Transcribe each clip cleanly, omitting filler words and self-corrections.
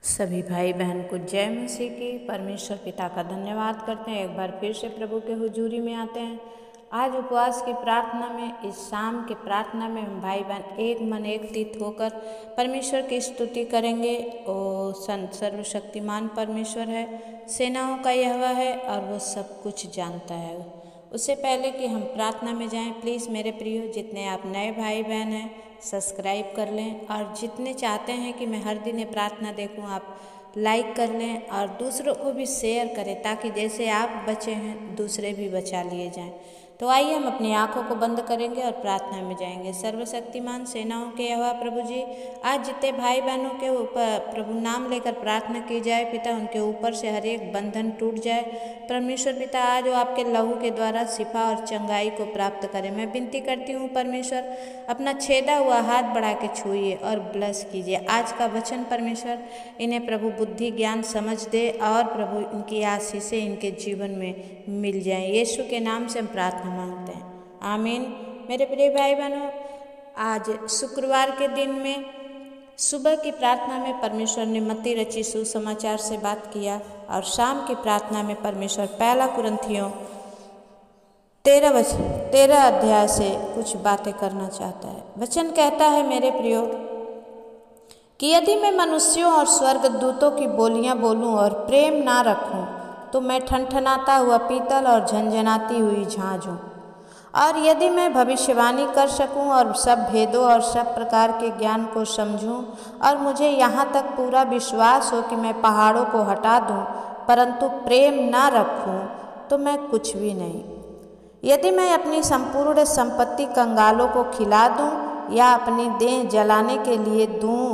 सभी भाई बहन को जय मसीह की। परमेश्वर पिता का धन्यवाद करते हैं। एक बार फिर से प्रभु के हुजूरी में आते हैं। आज उपवास की प्रार्थना में, इस शाम की प्रार्थना में हम भाई बहन एक मन एक चित्त होकर परमेश्वर की स्तुति करेंगे। ओ सर्वशक्तिमान परमेश्वर है, सेनाओं का यहोवा है और वो सब कुछ जानता है। उससे पहले कि हम प्रार्थना में जाएं, प्लीज़ मेरे प्रियो, जितने आप नए भाई बहन हैं सब्सक्राइब कर लें, और जितने चाहते हैं कि मैं हर दिन ये प्रार्थना देखूं, आप लाइक कर लें और दूसरों को भी शेयर करें, ताकि जैसे आप बचे हैं दूसरे भी बचा लिए जाएं। तो आइए हम अपनी आंखों को बंद करेंगे और प्रार्थना में जाएंगे। सर्वशक्तिमान सेनाओं के यहोवा प्रभु जी, आज जितने भाई बहनों के ऊपर प्रभु नाम लेकर प्रार्थना की जाए पिता, उनके ऊपर से हर एक बंधन टूट जाए। परमेश्वर पिता, आज वो आपके लहू के द्वारा शिफा और चंगाई को प्राप्त करें। मैं विनती करती हूँ परमेश्वर, अपना छेदा हुआ हाथ बढ़ा के छूइए और ब्लेस कीजिए आज का वचन। परमेश्वर, इन्हें प्रभु बुद्धि ज्ञान समझ दे और प्रभु इनकी आशीषें इनके जीवन में मिल जाएं। यीशु के नाम से हम प्रार्थना मांगते हैं, आमीन। मेरे प्रिय भाई बहनों, आज शुक्रवार के दिन में सुबह की प्रार्थना में परमेश्वर ने मत्ती रची सुसमाचार से बात किया, और शाम की प्रार्थना में परमेश्वर पहला कुरिन्थियों 13 अध्याय से कुछ बातें करना चाहता है। वचन कहता है, मेरे प्रियो, कि यदि मैं मनुष्यों और स्वर्गदूतों की बोलियां बोलूं और प्रेम ना रखूं, तो मैं ठनठनाता हुआ पीतल और झनझनाती हुई झांझ हूँ। और यदि मैं भविष्यवाणी कर सकूं और सब भेदों और सब प्रकार के ज्ञान को समझूं, और मुझे यहाँ तक पूरा विश्वास हो कि मैं पहाड़ों को हटा दूं, परंतु प्रेम ना रखूं, तो मैं कुछ भी नहीं। यदि मैं अपनी संपूर्ण संपत्ति कंगालों को खिला दूं या अपनी देह जलाने के लिए दूं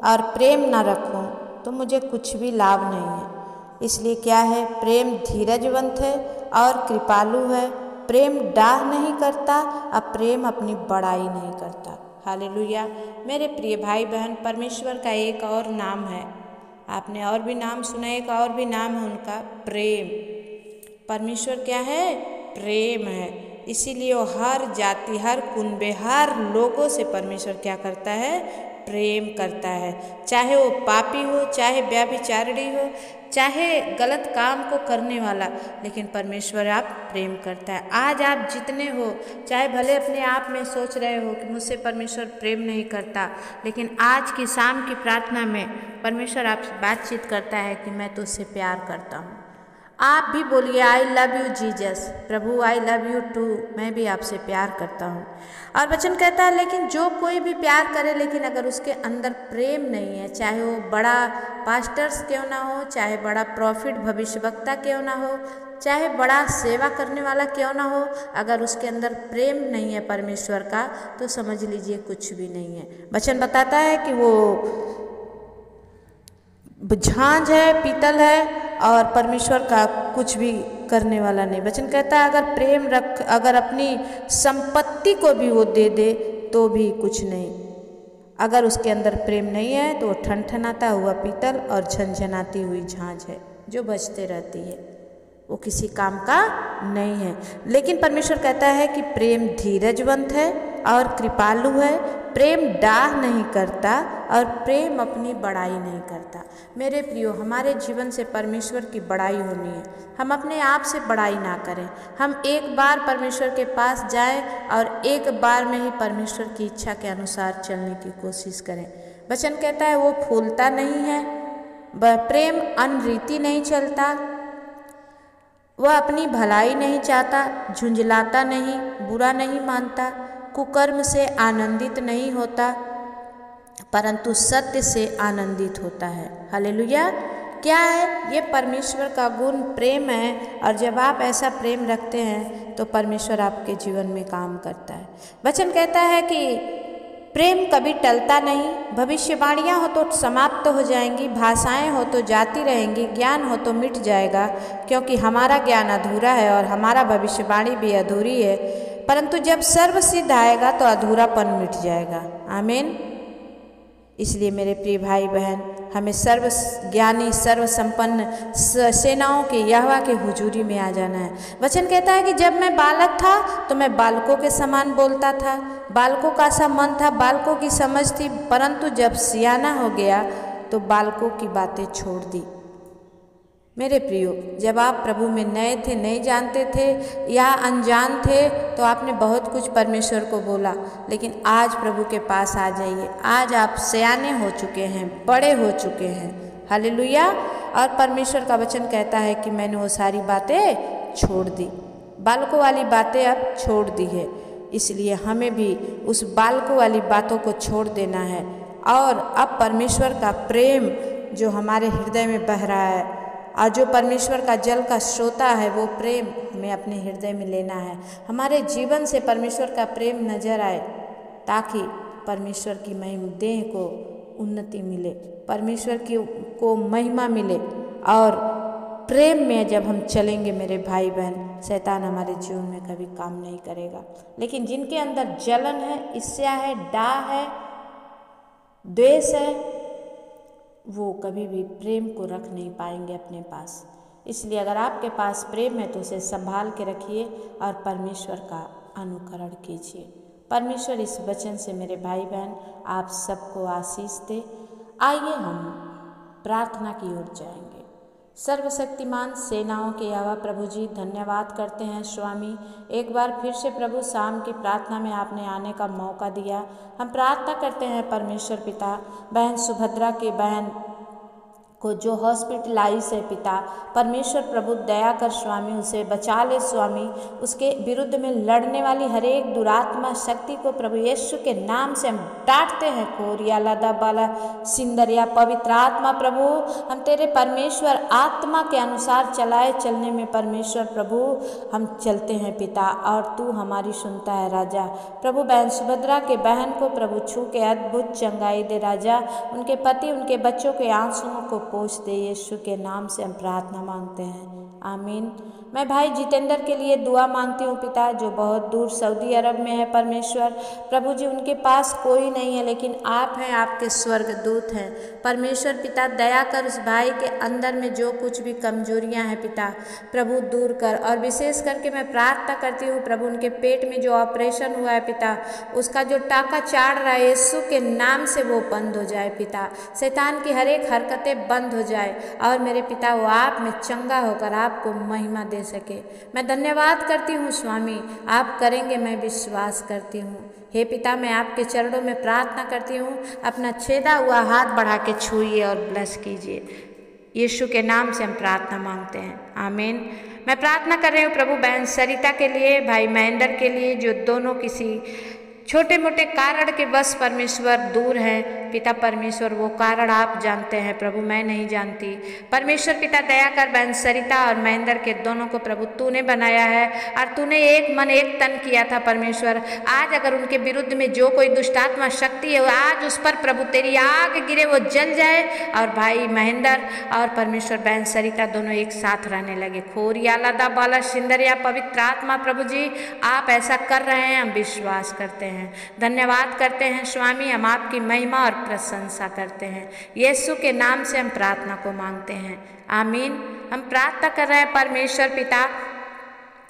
और प्रेम न रखूं, तो मुझे कुछ भी लाभ नहीं है। इसलिए क्या है, प्रेम धीरजवंत है और कृपालु है। प्रेम डाह नहीं करता और प्रेम अपनी बड़ाई नहीं करता। हालेलुया। मेरे प्रिय भाई बहन, परमेश्वर का एक और नाम है, आपने और भी नाम सुना, एक और भी नाम है उनका, प्रेम। परमेश्वर क्या है? प्रेम है। इसीलिए वो हर जाति, हर कुनबे, हर लोगों से परमेश्वर क्या करता है? प्रेम करता है। चाहे वो पापी हो, चाहे व्यभिचारिणी हो, चाहे गलत काम को करने वाला, लेकिन परमेश्वर आप प्रेम करता है। आज आप जितने हो, चाहे भले अपने आप में सोच रहे हो कि मुझसे परमेश्वर प्रेम नहीं करता, लेकिन आज की शाम की प्रार्थना में परमेश्वर आपसे बातचीत करता है कि मैं तुझसे प्यार करता हूँ। आप भी बोलिए, आई लव यू जीसस। प्रभु, आई लव यू टू। मैं भी आपसे प्यार करता हूँ। और वचन कहता है, लेकिन जो कोई भी प्यार करे, लेकिन अगर उसके अंदर प्रेम नहीं है, चाहे वो बड़ा पास्टर्स क्यों ना हो, चाहे बड़ा प्रॉफिट भविष्यवक्ता क्यों ना हो, चाहे बड़ा सेवा करने वाला क्यों ना हो, अगर उसके अंदर प्रेम नहीं है परमेश्वर का, तो समझ लीजिए कुछ भी नहीं है। वचन बताता है कि वो झांझ है, पीतल है, और परमेश्वर का कुछ भी करने वाला नहीं। वचन कहता है, अगर प्रेम रख, अगर अपनी संपत्ति को भी वो दे दे तो भी कुछ नहीं। अगर उसके अंदर प्रेम नहीं है तो वो ठनठनाता हुआ पीतल और झनझनाती हुई झांझ है, जो बजते रहती है, वो किसी काम का नहीं है। लेकिन परमेश्वर कहता है कि प्रेम धीरजवंत है और कृपालु है, प्रेम डाह नहीं करता और प्रेम अपनी बड़ाई नहीं करता। मेरे प्रियो, हमारे जीवन से परमेश्वर की बड़ाई होनी है। हम अपने आप से बड़ाई ना करें। हम एक बार परमेश्वर के पास जाएं और एक बार में ही परमेश्वर की इच्छा के अनुसार चलने की कोशिश करें। वचन कहता है, वो फूलता नहीं है, प्रेम अनरीति नहीं चलता, वह अपनी भलाई नहीं चाहता, झुंझलाता नहीं, बुरा नहीं मानता, कुकर्म से आनंदित नहीं होता, परंतु सत्य से आनंदित होता है। हालेलुया। क्या है? ये परमेश्वर का गुण प्रेम है, और जब आप ऐसा प्रेम रखते हैं तो परमेश्वर आपके जीवन में काम करता है। वचन कहता है कि प्रेम कभी टलता नहीं। भविष्यवाणियाँ हो तो समाप्त हो जाएंगी, भाषाएं हो तो जाती रहेंगी, ज्ञान हो तो मिट जाएगा, क्योंकि हमारा ज्ञान अधूरा है और हमारा भविष्यवाणी भी अधूरी है। परंतु जब सर्वसिद्ध आएगा तो अधूरापन मिट जाएगा। आमीन। इसलिए मेरे प्रिय भाई बहन, हमें सर्व ज्ञानी, सर्व संपन्न सेनाओं के यहोवा के हुजूरी में आ जाना है। वचन कहता है कि जब मैं बालक था तो मैं बालकों के समान बोलता था, बालकों का सा मन था, बालकों की समझ थी, परंतु जब सियाना हो गया तो बालकों की बातें छोड़ दी। मेरे प्रियो, जब आप प्रभु में नए थे, नहीं जानते थे या अनजान थे, तो आपने बहुत कुछ परमेश्वर को बोला, लेकिन आज प्रभु के पास आ जाइए। आज आप सयाने हो चुके हैं, बड़े हो चुके हैं। हालेलुया। और परमेश्वर का वचन कहता है कि मैंने वो सारी बातें छोड़ दी, बालकों वाली बातें अब छोड़ दी है। इसलिए हमें भी उस बालकों वाली बातों को छोड़ देना है और अब परमेश्वर का प्रेम जो हमारे हृदय में बह रहा है और जो परमेश्वर का जल का श्रोता है, वो प्रेम हमें अपने हृदय में लेना है। हमारे जीवन से परमेश्वर का प्रेम नजर आए ताकि परमेश्वर की महिमा देह को उन्नति मिले, परमेश्वर को महिमा मिले। और प्रेम में जब हम चलेंगे मेरे भाई बहन, शैतान हमारे जीवन में कभी काम नहीं करेगा। लेकिन जिनके अंदर जलन है, ईर्ष्या है, डाह है, द्वेष है, वो कभी भी प्रेम को रख नहीं पाएंगे अपने पास। इसलिए अगर आपके पास प्रेम है तो उसे संभाल के रखिए और परमेश्वर का अनुकरण कीजिए। परमेश्वर इस वचन से मेरे भाई बहन आप सबको आशीष दे। आइए हम प्रार्थना की ओर जाएंगे। सर्वशक्तिमान सेनाओं के यहोवा प्रभु जी, धन्यवाद करते हैं स्वामी, एक बार फिर से प्रभु शाम की प्रार्थना में आपने आने का मौका दिया। हम प्रार्थना करते हैं परमेश्वर पिता, बहन सुभद्रा की बहन को जो हॉस्पिटलाइज है पिता, परमेश्वर प्रभु दया कर स्वामी उसे बचा ले स्वामी। उसके विरुद्ध में लड़ने वाली हर एक दुरात्मा शक्ति को प्रभु यीशु के नाम से हम डांटते हैं। कोरिया लादा बाला सिंदरिया, पवित्र आत्मा प्रभु, हम तेरे परमेश्वर आत्मा के अनुसार चलाए चलने में परमेश्वर प्रभु हम चलते हैं पिता, और तू हमारी सुनता है राजा। प्रभु बहन सुभद्रा के बहन को प्रभु छू के अद्भुत चंगाई दे राजा, उनके पति उनके बच्चों के आंसुओं को पोंछ दे। यीशु के नाम से हम प्रार्थना मांगते हैं, आमीन। मैं भाई जितेंद्र के लिए दुआ मांगती हूँ पिता, जो बहुत दूर सऊदी अरब में है परमेश्वर प्रभु जी, उनके पास कोई नहीं है लेकिन आप हैं, आपके स्वर्ग दूत हैं परमेश्वर पिता। दया कर उस भाई के अंदर में जो कुछ भी कमजोरियां हैं पिता प्रभु दूर कर। और विशेष करके मैं प्रार्थना करती हूँ प्रभु, उनके पेट में जो ऑपरेशन हुआ है पिता, उसका जो टाका चाड़ रहा है यीशु के नाम से वो बंद हो जाए पिता। शैतान की हर एक हरकतें बंद हो जाए और मेरे पिता वो आप में चंगा होकर आपको महिमा दे सके। मैं धन्यवाद करती हूँ स्वामी, आप करेंगे, मैं विश्वास करती हूँ। हे पिता, मैं आपके चरणों में प्रार्थना करती हूँ, अपना छेदा हुआ हाथ बढ़ा के छूइए और ब्लेस कीजिए। यीशु के नाम से हम प्रार्थना मांगते हैं, आमीन। मैं प्रार्थना कर रही हूँ प्रभु बहन सरिता के लिए, भाई महेंद्र के लिए, जो दोनों किसी छोटे मोटे कारण के बस परमेश्वर दूर हैं पिता परमेश्वर। वो कारण आप जानते हैं प्रभु, मैं नहीं जानती। परमेश्वर पिता दया कर बहन सरिता और महेंद्र के दोनों को प्रभु तूने बनाया है और तूने एक मन एक तन किया था परमेश्वर। आज अगर उनके विरुद्ध में जो कोई दुष्टात्मा शक्ति है, आज उस पर प्रभु तेरी आग गिरे, वो जल जाए और भाई महेंद्र और परमेश्वर बहन सरिता दोनों एक साथ रहने लगे। खोरिया लादा बाला सिंदरिया, पवित्र आत्मा प्रभु जी आप ऐसा कर रहे हैं, हम विश्वास करते हैं, धन्यवाद करते हैं स्वामी। हम आपकी महिमा और प्रशंसा करते हैं, यीशु के नाम से हम प्रार्थना को मांगते हैं, आमीन। हम प्रार्थना कर रहे हैं परमेश्वर पिता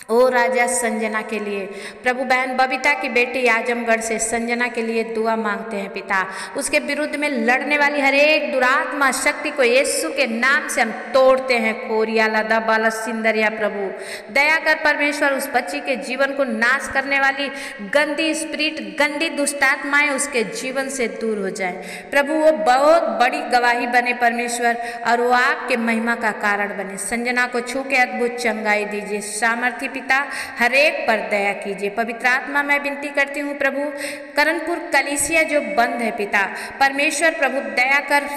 ओ राजा संजना के लिए, प्रभु बहन बबीता की बेटी आजमगढ़ से संजना के लिए दुआ मांगते हैं पिता। उसके विरुद्ध में लड़ने वाली हर एक दुरात्मा शक्ति को यीशु के नाम से हम तोड़ते हैं। कोरिया लादा बाला सिंदरिया, प्रभु दया कर परमेश्वर, उस बच्ची के जीवन को नाश करने वाली गंदी स्पिरिट, गंदी दुष्टात्माएं उसके जीवन से दूर हो जाए प्रभु। वो बहुत बड़ी गवाही बने परमेश्वर और वो आपके महिमा का कारण बने। संजना को छू के अद्भुत चंगाई दीजिए, सामर्थ्य पिता हर एक पर दया कीजिए। पवित्र आत्मा मैं विनती करती हूँ प्रभु, करणपुर कलीसिया जो बंद है पिता परमेश्वर प्रभु दया कर,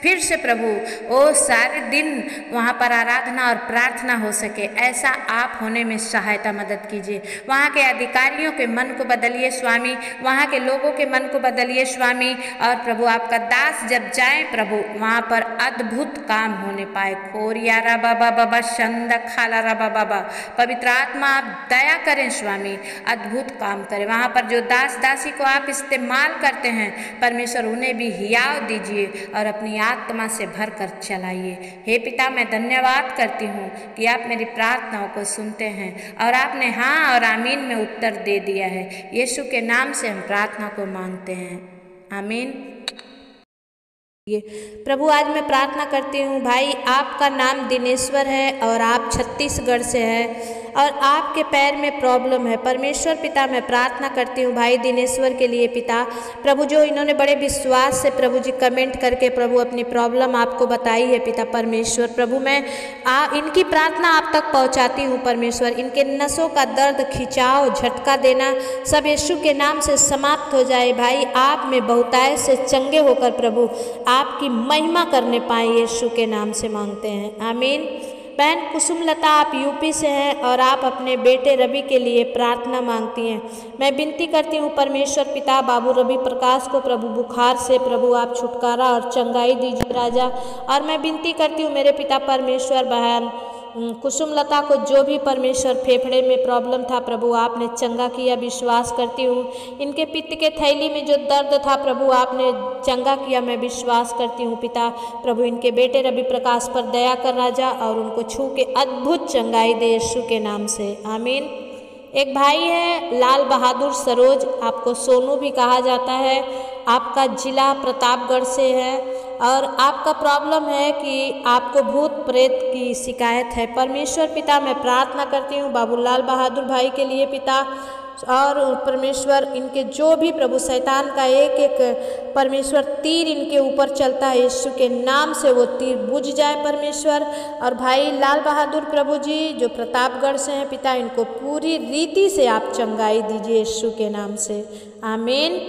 फिर से प्रभु ओ सारे दिन वहाँ पर आराधना और प्रार्थना हो सके, ऐसा आप होने में सहायता मदद कीजिए। वहाँ के अधिकारियों के मन को बदलिए स्वामी, वहाँ के लोगों के मन को बदलिए स्वामी। और प्रभु आपका दास जब जाए प्रभु वहाँ पर अद्भुत काम होने पाए। खोरिया रा बाबा बाबा शंद खाला रा बाबा, पवित्र आत्मा आप दया करें स्वामी, अद्भुत काम करें। वहाँ पर जो दास दासी को आप इस्तेमाल करते हैं परमेश्वर, उन्हें भी हियाव दीजिए और अपनी आत्मा से भर कर चलाइए। हे पिता, मैं धन्यवाद करती हूँ कि आप मेरी प्रार्थनाओं को सुनते हैं और आपने हाँ और आमीन में उत्तर दे दिया है। यीशु के नाम से हम प्रार्थना को मांगते हैं, आमीन। प्रभु आज मैं प्रार्थना करती हूँ भाई, आपका नाम दिनेश्वर है और आप छत्तीसगढ़ से है और आपके पैर में प्रॉब्लम है। परमेश्वर पिता मैं प्रार्थना करती हूँ भाई दिनेश्वर के लिए पिता, प्रभु जो इन्होंने बड़े विश्वास से प्रभु जी कमेंट करके प्रभु अपनी प्रॉब्लम आपको बताई है पिता परमेश्वर, प्रभु मैं इनकी प्रार्थना आप तक पहुँचाती हूँ परमेश्वर। इनके नसों का दर्द, खिंचाव, झटका देना सब यीशु के नाम से समाप्त हो जाए भाई। आप में बहुतायत से चंगे होकर प्रभु आपकी महिमा करने पाए, यीशु के नाम से मांगते हैं, आमीन। बहन कुसुमलता आप यूपी से हैं और आप अपने बेटे रवि के लिए प्रार्थना मांगती हैं। मैं विनती करती हूँ परमेश्वर पिता बाबू रवि प्रकाश को प्रभु बुखार से प्रभु आप छुटकारा और चंगाई दीजिए राजा। और मैं विनती करती हूँ मेरे पिता परमेश्वर बहन कुसुमलता को जो भी परमेश्वर फेफड़े में प्रॉब्लम था प्रभु आपने चंगा किया, विश्वास करती हूँ। इनके पित्त के थैली में जो दर्द था प्रभु आपने चंगा किया, मैं विश्वास करती हूँ पिता। प्रभु इनके बेटे रवि प्रकाश पर दया कर राजा और उनको छू के अद्भुत चंगाई दे यीशु के नाम से, आमीन। एक भाई है लाल बहादुर सरोज, आपको सोनू भी कहा जाता है, आपका जिला प्रतापगढ़ से है और आपका प्रॉब्लम है कि आपको भूत प्रेत की शिकायत है। परमेश्वर पिता मैं प्रार्थना करती हूँ बाबूलाल बहादुर भाई के लिए पिता, और परमेश्वर इनके जो भी प्रभु शैतान का एक एक परमेश्वर तीर इनके ऊपर चलता है यीशु के नाम से वो तीर बुझ जाए परमेश्वर। और भाई लाल बहादुर प्रभु जी जो प्रतापगढ़ से हैं पिता, इनको पूरी रीति से आप चंगाई दीजिए यीशु के नाम से, आमीन।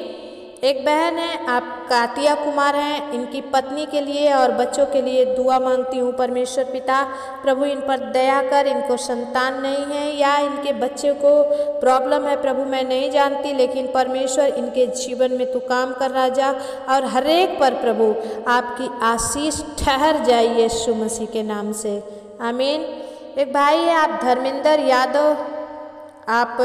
एक बहन है आप कातिया कुमार हैं, इनकी पत्नी के लिए और बच्चों के लिए दुआ मांगती हूँ परमेश्वर पिता, प्रभु इन पर दया कर। इनको संतान नहीं है या इनके बच्चे को प्रॉब्लम है प्रभु मैं नहीं जानती, लेकिन परमेश्वर इनके जीवन में तू काम कर राजा और हर एक पर प्रभु आपकी आशीष ठहर जाए यीशु मसीह के नाम से, आमीन। एक भाई है आप धर्मेंद्र यादव, आप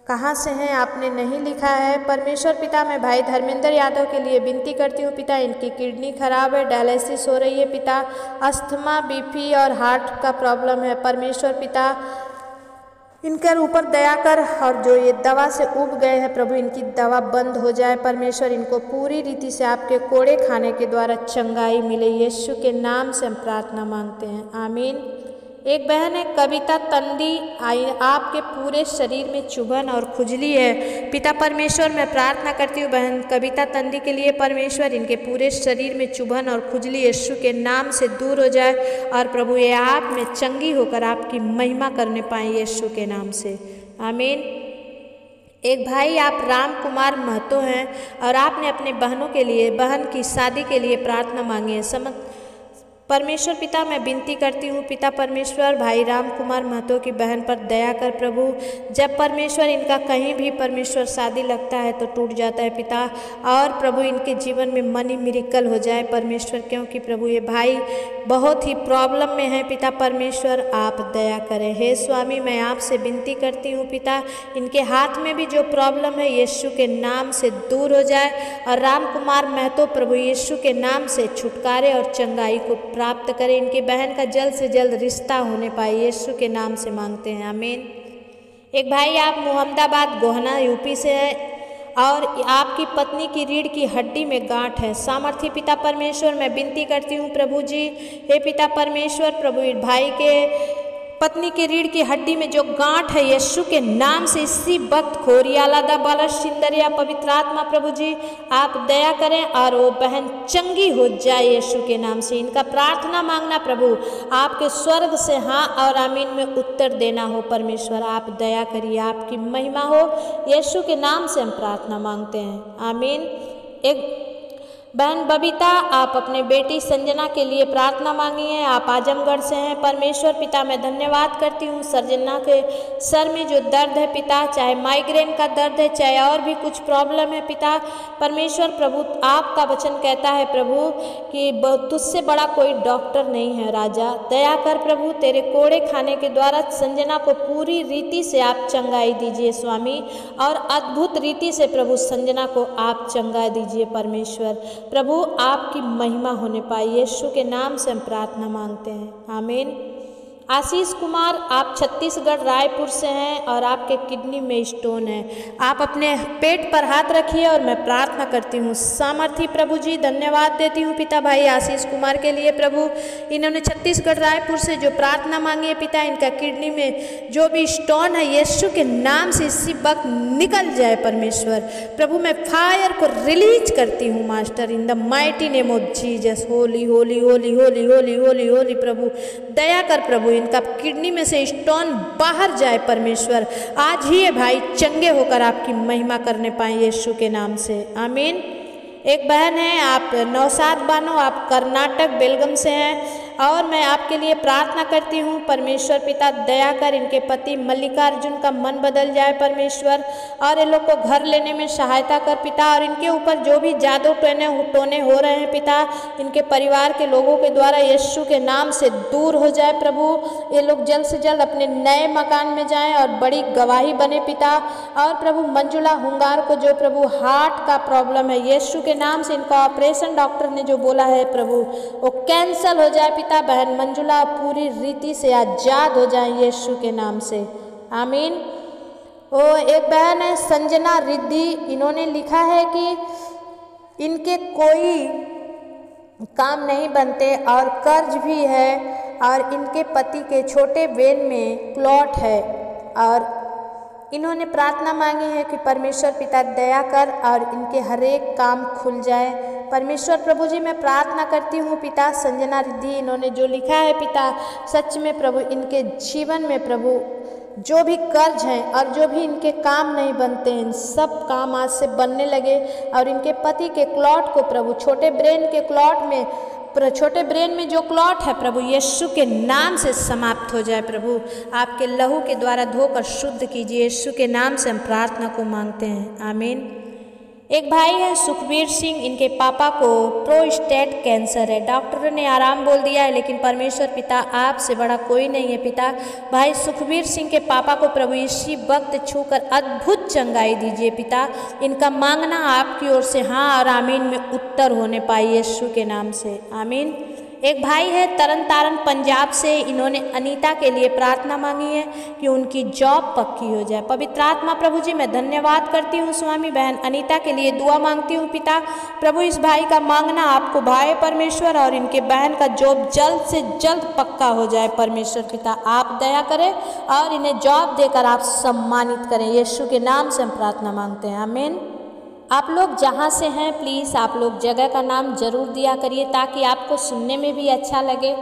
कहाँ से हैं आपने नहीं लिखा है। परमेश्वर पिता मैं भाई धर्मेंद्र यादव के लिए विनती करती हूँ पिता, इनकी किडनी खराब है, डायलिसिस हो रही है पिता, अस्थमा, बीपी और हार्ट का प्रॉब्लम है। परमेश्वर पिता इनके ऊपर दया कर और जो ये दवा से उब गए हैं प्रभु इनकी दवा बंद हो जाए परमेश्वर, इनको पूरी रीति से आपके कोड़े खाने के द्वारा चंगाई मिले, यीशु के नाम से हम प्रार्थना मांगते हैं, आमीन। एक बहन है कविता तंदी, आपके पूरे शरीर में चुभन और खुजली है पिता परमेश्वर मैं प्रार्थना करती हूँ बहन कविता तंदी के लिए परमेश्वर, इनके पूरे शरीर में चुभन और खुजली यीशु के नाम से दूर हो जाए और प्रभु ये आप में चंगी होकर आपकी महिमा करने पाए यीशु के नाम से, आमीन। एक भाई आप राम कुमार महतो हैं और आपने अपने बहनों के लिए बहन की शादी के लिए प्रार्थना मांगी है। परमेश्वर पिता मैं विनती करती हूँ पिता परमेश्वर भाई राम कुमार महतो की बहन पर दया कर प्रभु, जब परमेश्वर इनका कहीं भी परमेश्वर शादी लगता है तो टूट जाता है पिता, और प्रभु इनके जीवन में मनी मिरेकल हो जाए परमेश्वर, क्योंकि प्रभु ये भाई बहुत ही प्रॉब्लम में है पिता परमेश्वर, आप दया करें। हे स्वामी मैं आपसे विनती करती हूँ पिता, इनके हाथ में भी जो प्रॉब्लम है यीशु के नाम से दूर हो जाए और राम कुमार महतो प्रभु यीशु के नाम से छुटकारे और चंगाई को प्राप्त करें, इनकी बहन का जल्द से जल्द रिश्ता होने पाए यीशु के नाम से मांगते हैं, आमीन। एक भाई आप मोहम्मदाबाद गोहना यूपी से है और आपकी पत्नी की रीढ़ की हड्डी में गांठ है। सामर्थी पिता परमेश्वर मैं विनती करती हूँ प्रभु जी, हे पिता परमेश्वर प्रभु भाई के पत्नी के रीढ़ की हड्डी में जो गांठ है यीशु के नाम से इसी वक्त खोरियालादा बाला सिंदरिया पवित्र आत्मा प्रभु जी आप दया करें और वो बहन चंगी हो जाए यीशु के नाम से। इनका प्रार्थना मांगना प्रभु आपके स्वर्ग से हाँ और आमीन में उत्तर देना हो परमेश्वर, आप दया करिए, आपकी महिमा हो, यीशु के नाम से हम प्रार्थना मांगते हैं, आमीन। एक बहन बबीता आप अपने बेटी संजना के लिए प्रार्थना मांगी है, आप आजमगढ़ से हैं। परमेश्वर पिता मैं धन्यवाद करती हूँ संजना के सर में जो दर्द है पिता, चाहे माइग्रेन का दर्द है चाहे और भी कुछ प्रॉब्लम है पिता परमेश्वर प्रभु आपका वचन कहता है प्रभु कि तुझसे बड़ा कोई डॉक्टर नहीं है राजा, दया कर प्रभु, तेरे कोड़े खाने के द्वारा संजना को पूरी रीति से आप चंगाई दीजिए स्वामी, और अद्भुत रीति से प्रभु संजना को आप चंगाई दीजिए परमेश्वर, प्रभु आपकी महिमा होने पाए, यीशु के नाम से हम प्रार्थना मांगते हैं, आमीन। आशीष कुमार, आप छत्तीसगढ़ रायपुर से हैं और आपके किडनी में स्टोन है। आप अपने पेट पर हाथ रखिए और मैं प्रार्थना करती हूँ। सामर्थी प्रभु जी, धन्यवाद देती हूँ पिता भाई आशीष कुमार के लिए। प्रभु, इन्होंने छत्तीसगढ़ रायपुर से जो प्रार्थना मांगी है पिता, इनका किडनी में जो भी स्टोन है यीशु के नाम से इसी वक्त निकल जाए परमेश्वर। प्रभु, मैं फायर को रिलीज करती हूँ master, in the mighty name of Jesus. Holy holy holy holy holy holy holy प्रभु, दया कर प्रभु, इनका किडनी में से स्टोन बाहर जाए परमेश्वर। आज ही ये भाई चंगे होकर आपकी महिमा करने पाए यीशु के नाम से, आमीन। एक बहन है, आप नौशाद बानो, आप कर्नाटक बेलगम से हैं और मैं आपके लिए प्रार्थना करती हूँ। परमेश्वर पिता दया कर इनके पति मल्लिकार्जुन का मन बदल जाए परमेश्वर, और इन लोग को घर लेने में सहायता कर पिता, और इनके ऊपर जो भी जादू टोने हो रहे हैं पिता, इनके परिवार के लोगों के द्वारा यीशु के नाम से दूर हो जाए प्रभु। ये लोग जल्द से जल्द अपने नए मकान में जाएं और बड़ी गवाही बने पिता। और प्रभु, मंजुला हुंगार को जो प्रभु हार्ट का प्रॉब्लम है, यीशु के नाम से इनका ऑपरेशन डॉक्टर ने जो बोला है प्रभु वो कैंसल हो जाए पिता। बहन मंजुला पूरी रीति से आजाद हो जाए यीशु के नाम से, आमीन। वो एक बहन है संजना रिद्धि, इन्होंने लिखा है कि इनके कोई काम नहीं बनते और कर्ज भी है, और इनके पति के छोटे वेन में क्लॉट है, और इन्होंने प्रार्थना मांगी है कि परमेश्वर पिता दया कर और इनके हर एक काम खुल जाए परमेश्वर। प्रभु जी, मैं प्रार्थना करती हूँ पिता, संजना रिद्धि इन्होंने जो लिखा है पिता, सच में प्रभु इनके जीवन में प्रभु जो भी कर्ज हैं और जो भी इनके काम नहीं बनते हैं, सब काम आज से बनने लगे, और इनके पति के क्लॉट को प्रभु, छोटे ब्रेन के क्लॉट में, छोटे ब्रेन में जो क्लॉट है प्रभु यीशु के नाम से समाप्त हो जाए प्रभु। आपके लहू के द्वारा धोकर शुद्ध कीजिए, यीशु के नाम से हम प्रार्थना को मांगते हैं, आमीन। एक भाई है सुखबीर सिंह, इनके पापा को प्रोस्टेट कैंसर है, डॉक्टर ने आराम बोल दिया है, लेकिन परमेश्वर पिता आपसे बड़ा कोई नहीं है पिता। भाई सुखबीर सिंह के पापा को प्रभु इसी वक्त छूकर अद्भुत चंगाई दीजिए पिता। इनका मांगना आपकी ओर से हाँ और आमीन में उत्तर होने पाए यीशु के नाम से, आमीन। एक भाई है तरन तारण पंजाब से, इन्होंने अनीता के लिए प्रार्थना मांगी है कि उनकी जॉब पक्की हो जाए। पवित्र आत्मा प्रभु जी, मैं धन्यवाद करती हूँ स्वामी, बहन अनीता के लिए दुआ मांगती हूँ पिता। प्रभु, इस भाई का मांगना आपको भाए परमेश्वर, और इनके बहन का जॉब जल्द से जल्द पक्का हो जाए परमेश्वर पिता। आप दया करें और इन्हें जॉब देकर आप सम्मानित करें, यीशु के नाम से हम प्रार्थना मांगते हैं, आमीन। आप लोग जहाँ से हैं प्लीज़ आप लोग जगह का नाम ज़रूर दिया करिए, ताकि आपको सुनने में भी अच्छा लगे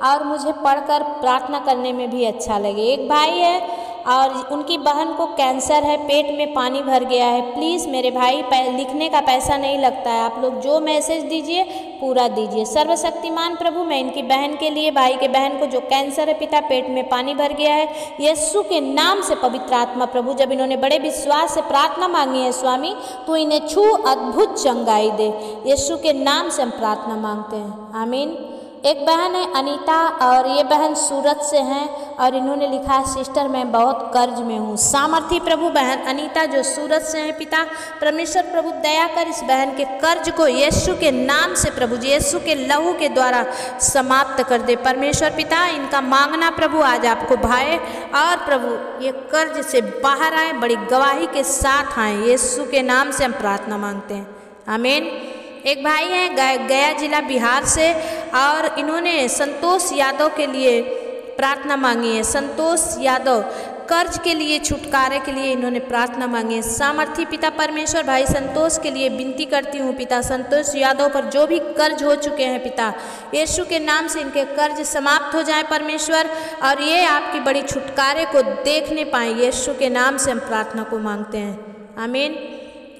और मुझे पढ़कर प्रार्थना करने में भी अच्छा लगे। एक भाई है और उनकी बहन को कैंसर है, पेट में पानी भर गया है। प्लीज़ मेरे भाई, लिखने का पैसा नहीं लगता है, आप लोग जो मैसेज दीजिए पूरा दीजिए। सर्वशक्तिमान प्रभु, मैं इनकी बहन के लिए, भाई के बहन को जो कैंसर है पिता, पेट में पानी भर गया है, यीशु के नाम से पवित्र आत्मा प्रभु, जब इन्होंने बड़े विश्वास से प्रार्थना मांगी है स्वामी, तो इन्हें छू अद्भुत चंगाई दे, यीशु के नाम से हम प्रार्थना मांगते हैं, आमीन। एक बहन है अनीता, और ये बहन सूरत से हैं, और इन्होंने लिखा है सिस्टर मैं बहुत कर्ज में हूँ। सामर्थी प्रभु, बहन अनीता जो सूरत से हैं पिता, परमेश्वर प्रभु दया कर इस बहन के कर्ज को यीशु के नाम से प्रभु जी, यीशु के लहू के द्वारा समाप्त कर दे परमेश्वर पिता। इनका मांगना प्रभु आज आपको भाए, और प्रभु ये कर्ज से बाहर आए, बड़ी गवाही के साथ आए, यीशु के नाम से हम प्रार्थना मांगते हैं, आमीन। एक भाई हैं गया जिला बिहार से, और इन्होंने संतोष यादव के लिए प्रार्थना मांगी है। संतोष यादव कर्ज के लिए, छुटकारे के लिए इन्होंने प्रार्थना मांगी है। सामर्थी पिता परमेश्वर, भाई संतोष के लिए विनती करती हूँ पिता, संतोष यादव पर जो भी कर्ज हो चुके हैं पिता, यीशु के नाम से इनके कर्ज समाप्त हो जाए परमेश्वर, और ये आपकी बड़ी छुटकारे को देखने पाएँ, यीशु के नाम से हम प्रार्थना को मांगते हैं, आमीन।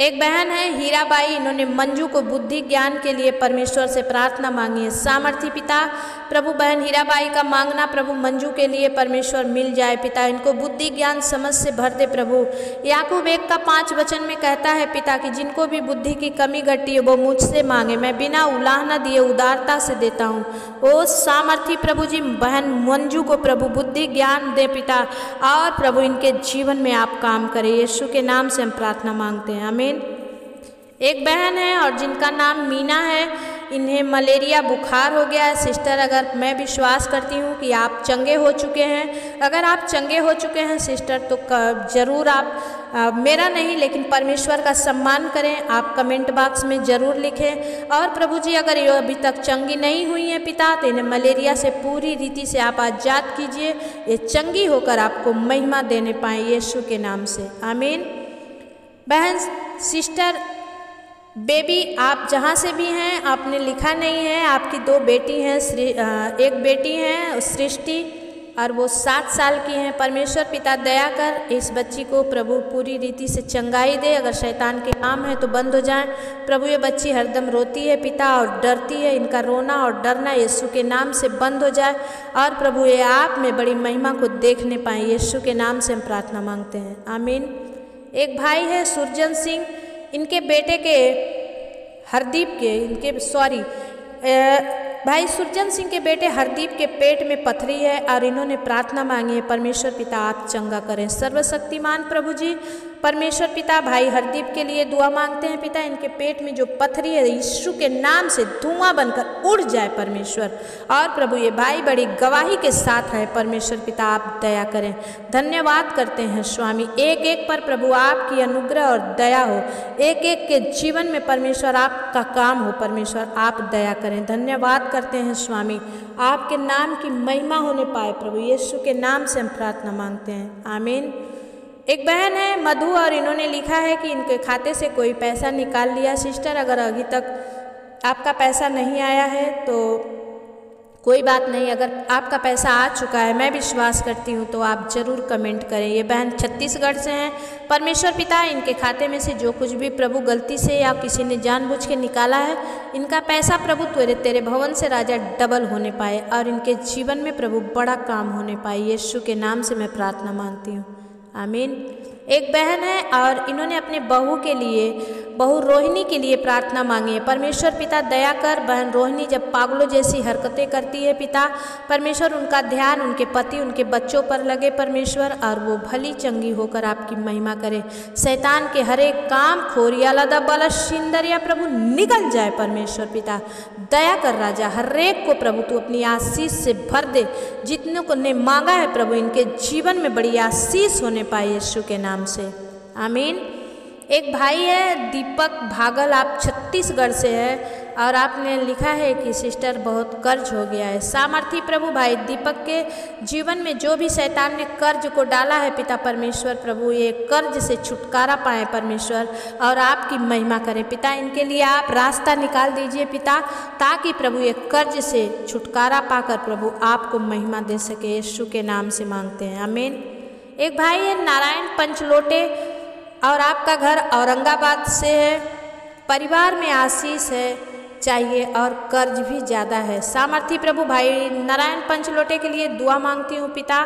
एक बहन है हीराबाई, इन्होंने मंजू को बुद्धि ज्ञान के लिए परमेश्वर से प्रार्थना मांगी है। सामर्थी पिता प्रभु, बहन हीराबाई का मांगना प्रभु मंजू के लिए परमेश्वर मिल जाए पिता, इनको बुद्धि ज्ञान समझ से भर दे प्रभु। याकूब 1:5 वचन में कहता है पिता कि जिनको भी बुद्धि की कमी घटी है वो मुझसे मांगे, मैं बिना उलाहना दिए उदारता से देता हूँ। ओ सामर्थी प्रभु जी, बहन मंजू को प्रभु बुद्धि ज्ञान दे पिता, और प्रभु इनके जीवन में आप काम करें, यीशु के नाम से हम प्रार्थना मांगते हैं, आमीन। एक बहन है और जिनका नाम मीना है, इन्हें मलेरिया बुखार हो गया है। सिस्टर, अगर मैं विश्वास करती हूँ कि आप चंगे हो चुके हैं। अगर आप चंगे हो चुके हैं सिस्टर, तो ज़रूर आप मेरा नहीं लेकिन परमेश्वर का सम्मान करें। आप कमेंट बॉक्स में ज़रूर लिखें। और प्रभु जी, अगर ये अभी तक चंगी नहीं हुई है पिता, तो इन्हें मलेरिया से पूरी रीति से आप आज़ाद कीजिए। ये चंगी होकर आपको महिमा देने पाएँ यीशु के नाम से, आमीन। बहन, सिस्टर, बेबी, आप जहाँ से भी हैं, आपने लिखा नहीं है। आपकी 2 बेटी हैं, एक बेटी है सृष्टि और वो 7 साल की हैं। परमेश्वर पिता दया कर इस बच्ची को प्रभु पूरी रीति से चंगाई दे। अगर शैतान के काम है तो बंद हो जाए। प्रभु, ये बच्ची हरदम रोती है पिता और डरती है। इनका रोना और डरना यीशु के नाम से बंद हो जाए। और प्रभु, ये आप में बड़ी महिमा को देखने पाएँ। यीशु के नाम से हम प्रार्थना मांगते हैं, आमीन। एक भाई है सुरजन सिंह, इनके बेटे के हरदीप के भाई सुरजन सिंह के बेटे हरदीप के पेट में पथरी है और इन्होंने प्रार्थना मांगी है, परमेश्वर पिता आप चंगा करें। सर्वशक्तिमान प्रभु जी, परमेश्वर पिता भाई हरदीप के लिए दुआ मांगते हैं पिता। इनके पेट में जो पथरी है यीशु के नाम से धुआं बनकर उड़ जाए परमेश्वर। और प्रभु, ये भाई बड़ी गवाही के साथ है, परमेश्वर पिता आप दया करें। धन्यवाद करते हैं स्वामी, एक एक पर प्रभु आपकी अनुग्रह और दया हो। एक एक के जीवन में परमेश्वर आपका काम हो, परमेश्वर आप दया करें। धन्यवाद करते हैं स्वामी, आपके नाम की महिमा होने पाए प्रभु। यीशु के नाम से हम प्रार्थना मांगते हैं, आमीन। एक बहन है मधु, और इन्होंने लिखा है कि इनके खाते से कोई पैसा निकाल लिया। सिस्टर, अगर अभी तक आपका पैसा नहीं आया है तो कोई बात नहीं। अगर आपका पैसा आ चुका है, मैं विश्वास करती हूँ, तो आप ज़रूर कमेंट करें। ये बहन छत्तीसगढ़ से हैं। परमेश्वर पिता इनके खाते में से जो कुछ भी प्रभु गलती से या किसी ने जानबूझ के निकाला है, इनका पैसा प्रभु तेरे भवन से राजा डबल होने पाए और इनके जीवन में प्रभु बड़ा काम होने पाए। यीशु के नाम से मैं प्रार्थना मांगती हूँ, आमीन। एक बहन है और इन्होंने अपने बहू रोहिणी के लिए प्रार्थना मांगी है। परमेश्वर पिता दया कर, बहन रोहिणी जब पागलों जैसी हरकतें करती है पिता, परमेश्वर उनका ध्यान उनके पति उनके बच्चों पर लगे परमेश्वर, और वो भली चंगी होकर आपकी महिमा करे। शैतान के हर एक काम खोरिया लदा बल सिंदरिया प्रभु निकल जाए परमेश्वर पिता। दया कर राजा, हर एक को प्रभु तू अपनी आशीष से भर दे। जितने को ने मांगा है प्रभु, इनके जीवन में बड़ी आशीष होने पाए यीशु के नाम से, आमीन। एक भाई है दीपक भागल, आप छत्तीसगढ़ से है और आपने लिखा है कि सिस्टर बहुत कर्ज हो गया है। सामर्थी प्रभु भाई दीपक के जीवन में जो भी शैतान ने कर्ज को डाला है पिता परमेश्वर, प्रभु ये कर्ज से छुटकारा पाए परमेश्वर और आपकी महिमा करें पिता। इनके लिए आप रास्ता निकाल दीजिए पिता, ताकि प्रभु ये कर्ज से छुटकारा पाकर प्रभु आपको महिमा दे सके। यीशु के नाम से मांगते हैं, आमीन। एक भाई है नारायण पंचलोटे और आपका घर औरंगाबाद से है। परिवार में आशीष है चाहिए और कर्ज भी ज़्यादा है। सामर्थी प्रभु भाई नारायण पंचलोटे के लिए दुआ मांगती हूँ पिता।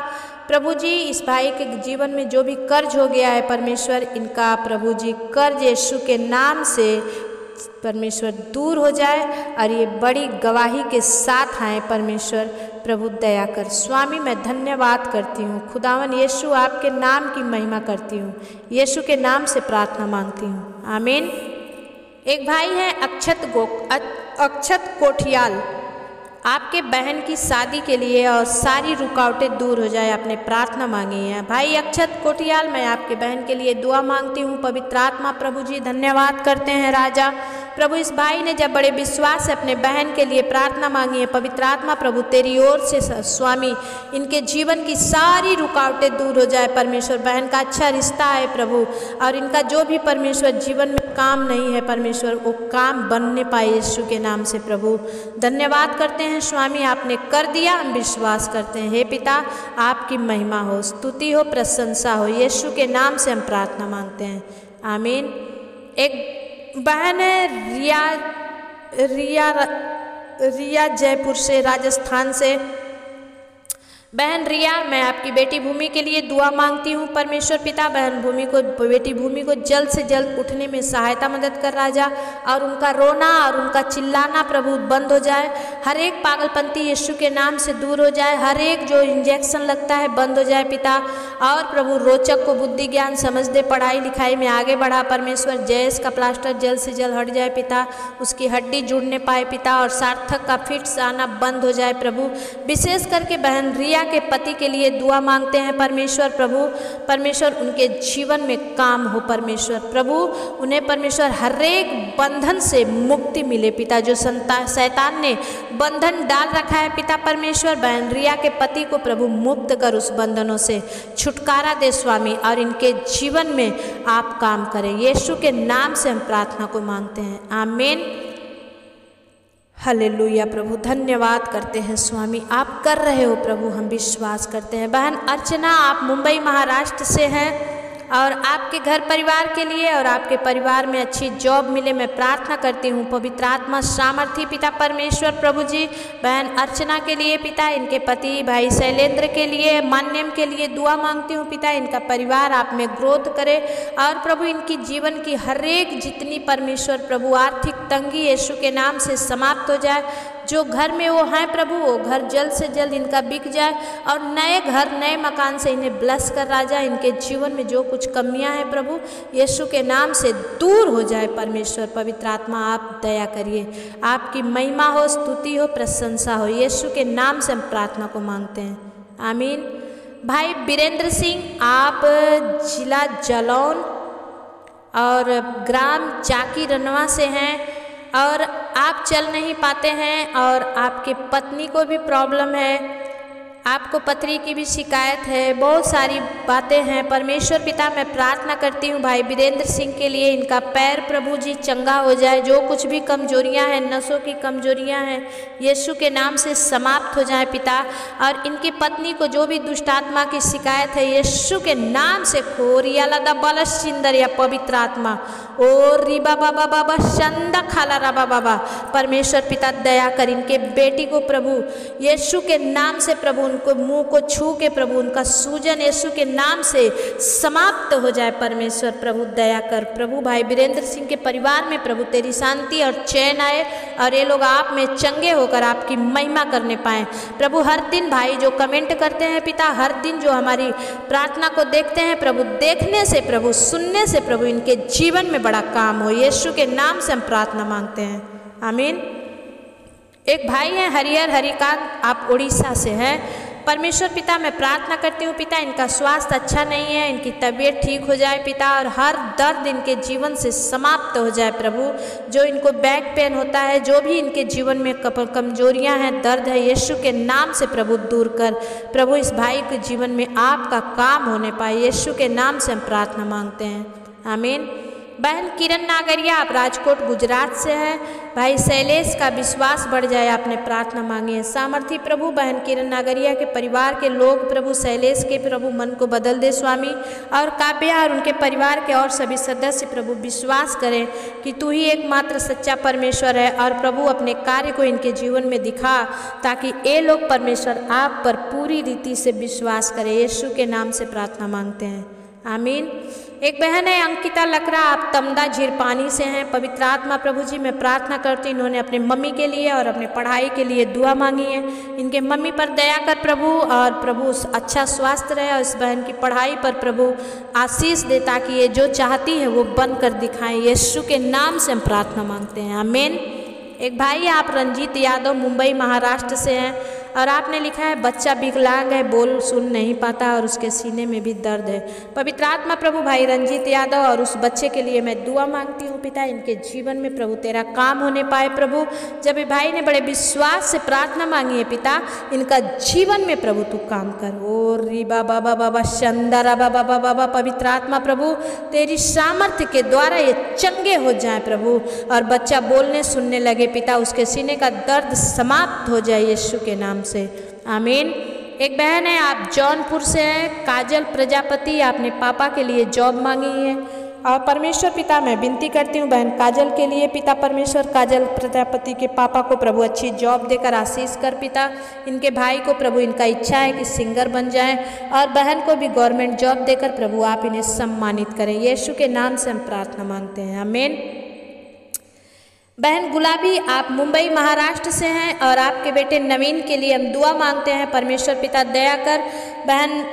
प्रभु जी इस भाई के जीवन में जो भी कर्ज हो गया है परमेश्वर, इनका प्रभु जी कर्ज यीशु के नाम से परमेश्वर दूर हो जाए और ये बड़ी गवाही के साथ आए परमेश्वर। प्रभु दया कर स्वामी, मैं धन्यवाद करती हूँ खुदावन यीशु, आपके नाम की महिमा करती हूँ। यीशु के नाम से प्रार्थना मांगती हूँ, आमीन। एक भाई है अक्षत कोठियाल, आपके बहन की शादी के लिए और सारी रुकावटें दूर हो जाए, आपने प्रार्थना मांगी है। भाई अक्षत कोठियाल, मैं आपके बहन के लिए दुआ मांगती हूँ। पवित्र आत्मा प्रभु जी धन्यवाद करते हैं राजा। प्रभु इस भाई ने जब बड़े विश्वास से अपने बहन के लिए प्रार्थना मांगी है, पवित्र आत्मा प्रभु तेरी ओर से स्वामी इनके जीवन की सारी रुकावटें दूर हो जाए परमेश्वर। बहन का अच्छा रिश्ता है प्रभु और इनका जो भी परमेश्वर जीवन में काम नहीं है परमेश्वर, वो काम बनने पाए यीशु के नाम से। प्रभु धन्यवाद करते हैं स्वामी, आपने कर दिया, हम विश्वास करते हैं। हे पिता आपकी महिमा हो, स्तुति हो, प्रशंसा हो, यीशु के नाम से हम प्रार्थना मांगते हैं, आमीन। एक बहन है रिया जयपुर से, राजस्थान से। बहन रिया, मैं आपकी बेटी भूमि के लिए दुआ मांगती हूँ परमेश्वर पिता। बहन बेटी भूमि को जल्द से जल्द उठने में सहायता मदद कर राजा, और उनका रोना और उनका चिल्लाना प्रभु बंद हो जाए। हर एक पागलपंती यीशु के नाम से दूर हो जाए। हर एक जो इंजेक्शन लगता है बंद हो जाए पिता। और प्रभु रोचक को बुद्धि ज्ञान समझ दे, पढ़ाई लिखाई में आगे बढ़ा परमेश्वर। जयस का प्लास्टर जल्द से जल्द हट जाए पिता, उसकी हड्डी जुड़ने पाए पिता, और सार्थक का फिट्स आना बंद हो जाए प्रभु। विशेष करके बहन रिया के पति के लिए दुआ मांगते हैं परमेश्वर प्रभु। परमेश्वर उनके जीवन में काम हो परमेश्वर प्रभु। उन्हें परमेश्वर हर एक बंधन से मुक्ति मिले पिता, जो शैतान ने बंधन डाल रखा है पिता परमेश्वर। बहन रिया के पति को प्रभु मुक्त कर उस बंधनों से छुटकारा दे स्वामी, और इनके जीवन में आप काम करें। यीशु के नाम से हम प्रार्थना को मांगते हैं, आमीन। हालेलुया प्रभु, धन्यवाद करते हैं स्वामी, आप कर रहे हो प्रभु, हम विश्वास करते हैं। बहन अर्चना, आप मुंबई महाराष्ट्र से हैं, और आपके घर परिवार के लिए और आपके परिवार में अच्छी जॉब मिले मैं प्रार्थना करती हूँ पवित्र आत्मा सामर्थी पिता परमेश्वर प्रभु जी। बहन अर्चना के लिए पिता, इनके पति भाई शैलेंद्र के लिए, मान्यम के लिए दुआ मांगती हूँ पिता। इनका परिवार आप में ग्रोथ करे, और प्रभु इनकी जीवन की हर एक जितनी परमेश्वर प्रभु आर्थिक तंगी यीशु के नाम से समाप्त हो जाए। जो घर में वो हैं प्रभु, वो घर जल्द से जल्द इनका बिक जाए, और नए घर नए मकान से इन्हें ब्लेस कर राजा। इनके जीवन में जो कुछ कमियां हैं प्रभु यीशु के नाम से दूर हो जाए परमेश्वर। पवित्र आत्मा आप दया करिए, आपकी महिमा हो, स्तुति हो, प्रशंसा हो। यीशु के नाम से हम प्रार्थना को मांगते हैं, आमीन। भाई वीरेंद्र सिंह, आप जिला जालौन और ग्राम चाकी रनवा से हैं, और आप चल नहीं पाते हैं, और आपके पत्नी को भी प्रॉब्लम है, आपको पथरी की भी शिकायत है, बहुत सारी बातें हैं परमेश्वर पिता। मैं प्रार्थना करती हूँ भाई वीरेंद्र सिंह के लिए, इनका पैर प्रभु जी चंगा हो जाए। जो कुछ भी कमजोरियाँ हैं, नसों की कमजोरियाँ हैं, यीशु के नाम से समाप्त हो जाए पिता। और इनकी पत्नी को जो भी दुष्ट आत्मा की शिकायत है, यीशु के नाम से खोरिया लदा बलस सिंदर या पवित्र आत्मा ओ रिबा बाबा बाबा शंदा खाला राबा बाबा, परमेश्वर पिता दया कर इनके बेटी को प्रभु यीशु के नाम से प्रभु उनको मुंह को छू के प्रभु उनका सूजन यीशु के नाम से समाप्त हो जाए परमेश्वर प्रभु दया कर। प्रभु भाई वीरेंद्र सिंह के परिवार में प्रभु तेरी शांति और चैन आए, और ये लोग आप में चंगे होकर आपकी महिमा करने पाएँ प्रभु। हर दिन भाई जो कमेंट करते हैं पिता, हर दिन जो हमारी प्रार्थना को देखते हैं प्रभु, देखने से प्रभु, सुनने से प्रभु इनके जीवन में बड़ा काम हो। यीशु के नाम से हम प्रार्थना मांगते हैं, आमीन। एक भाई हैं हरिहर हरिकांत, आप उड़ीसा से हैं। परमेश्वर पिता मैं प्रार्थना करती हूँ पिता, इनका स्वास्थ्य अच्छा नहीं है, इनकी तबीयत ठीक हो जाए पिता, और हर दर्द इनके जीवन से समाप्त हो जाए प्रभु। जो इनको बैक पेन होता है, जो भी इनके जीवन में कमजोरियाँ हैं, दर्द है, यीशु के नाम से प्रभु दूर कर। प्रभु इस भाई के जीवन में आपका काम होने पाए, यीशु के नाम से हम प्रार्थना मांगते हैं, आमीन। बहन किरण नागरिया, आप राजकोट गुजरात से हैं। भाई शैलेश का विश्वास बढ़ जाए, आपने प्रार्थना मांगी है सामर्थी प्रभु। बहन किरण नागरिया के परिवार के लोग प्रभु शैलेश के प्रभु मन को बदल दे स्वामी, और काव्या और उनके परिवार के और सभी सदस्य प्रभु विश्वास करें कि तू ही एकमात्र सच्चा परमेश्वर है, और प्रभु अपने कार्य को इनके जीवन में दिखा, ताकि ये लोग परमेश्वर आप पर पूरी रीति से विश्वास करें। यीशु के नाम से प्रार्थना मांगते हैं, आमीन। एक बहन है अंकिता लकड़ा, आप तमदा झीरपानी से हैं। पवित्र आत्मा प्रभु जी मैं प्रार्थना करती हूँ, इन्होंने अपने मम्मी के लिए और अपने पढ़ाई के लिए दुआ मांगी है। इनके मम्मी पर दया कर प्रभु, और प्रभु अच्छा स्वास्थ्य रहे, और इस बहन की पढ़ाई पर प्रभु आशीष दे, ताकि ये जो चाहती है वो बन कर दिखाएं। यीशु के नाम से हम प्रार्थना मांगते हैं, आमीन। एक भाई आप रंजीत यादव मुंबई महाराष्ट्र से हैं, और आपने लिखा है बच्चा विकलांग है, बोल सुन नहीं पाता, और उसके सीने में भी दर्द है। पवित्र आत्मा प्रभु भाई रंजीत यादव और उस बच्चे के लिए मैं दुआ मांगती हूँ पिता, इनके जीवन में प्रभु तेरा काम होने पाए प्रभु। जब ये भाई ने बड़े विश्वास से प्रार्थना मांगी है पिता, इनका जीवन में प्रभु तू काम कर। ओ री बाबा बाबा बाबा शंदरा बाबा बाबा, पवित्र आत्मा प्रभु तेरी सामर्थ्य के द्वारा ये चंगे हो जाए प्रभु, और बच्चा बोलने सुनने लगे पिता, उसके सीने का दर्द समाप्त हो जाए यीशु के नाम से, आमीन। एक बहन है आप जौनपुर से हैं, काजल प्रजापति, आपने पापा के लिए जॉब मांगी है, और परमेश्वर पिता मैं विनती करती हूँ बहन काजल के लिए पिता परमेश्वर, काजल प्रजापति के पापा को प्रभु अच्छी जॉब देकर आशीष कर पिता। इनके भाई को प्रभु इनका इच्छा है कि सिंगर बन जाएं और बहन को भी गवर्नमेंट जॉब देकर प्रभु आप इन्हें सम्मानित करें। यीशु के नाम से हम प्रार्थना मांगते हैं, आमीन। बहन गुलाबी आप मुंबई महाराष्ट्र से हैं और आपके बेटे नवीन के लिए हम दुआ मांगते हैं। परमेश्वर पिता दया कर बहन